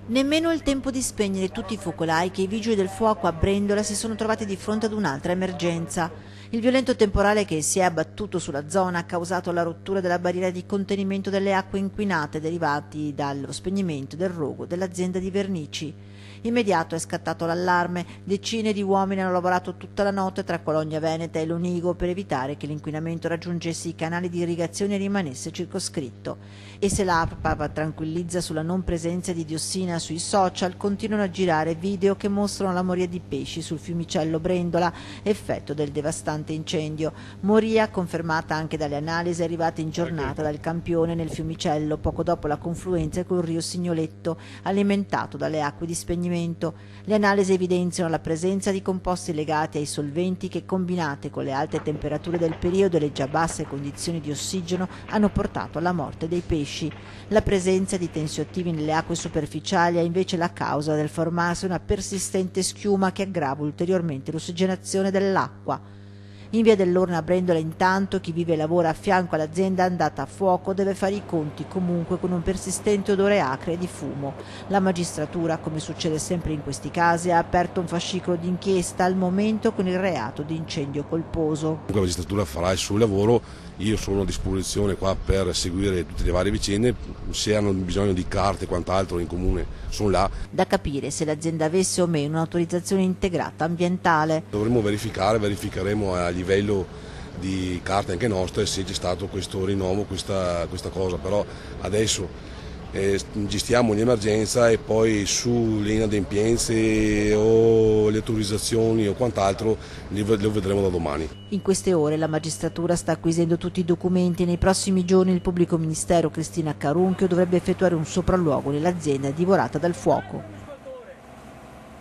Nemmeno il tempo di spegnere tutti i focolai che i vigili del fuoco a Brendola si sono trovati di fronte ad un'altra emergenza. Il violento temporale che si è abbattuto sulla zona ha causato la rottura della barriera di contenimento delle acque inquinate derivati dallo spegnimento del rogo dell'azienda di vernici. Immediato è scattato l'allarme, decine di uomini hanno lavorato tutta la notte tra Cologna Veneta e Lonigo per evitare che l'inquinamento raggiungesse i canali di irrigazione e rimanesse circoscritto. E se l'ARPA tranquillizza sulla non presenza di diossina sui social, continuano a girare video che mostrano la moria di pesci sul fiumicello Brendola, effetto del devastante incendio. Moria confermata anche dalle analisi arrivate in giornata dal campione nel fiumicello poco dopo la confluenza col Rio Signoletto, alimentato dalle acque di spegnimento. Le analisi evidenziano la presenza di composti legati ai solventi che, combinate con le alte temperature del periodo e le già basse condizioni di ossigeno, hanno portato alla morte dei pesci. La presenza di tensioattivi nelle acque superficiali è invece la causa del formarsi una persistente schiuma che aggrava ulteriormente l'ossigenazione dell'acqua. In via dell'Orna a Brendola intanto chi vive e lavora a fianco all'azienda andata a fuoco deve fare i conti comunque con un persistente odore acre e di fumo. La magistratura, come succede sempre in questi casi, ha aperto un fascicolo d'inchiesta al momento con il reato di incendio colposo. La magistratura farà il suo lavoro, io sono a disposizione qua per seguire tutte le varie vicende, se hanno bisogno di carte e quant'altro in comune sono là. Da capire se l'azienda avesse o meno un'autorizzazione integrata ambientale. Dovremmo verificheremo a livello di carte anche nostre se c'è stato questo rinnovo, questa cosa, però adesso gestiamo l'emergenza e poi sulle inadempienze o le autorizzazioni o quant'altro lo vedremo da domani. In queste ore la magistratura sta acquisendo tutti i documenti e nei prossimi giorni il pubblico ministero Cristina Carunchio dovrebbe effettuare un sopralluogo nell'azienda divorata dal fuoco.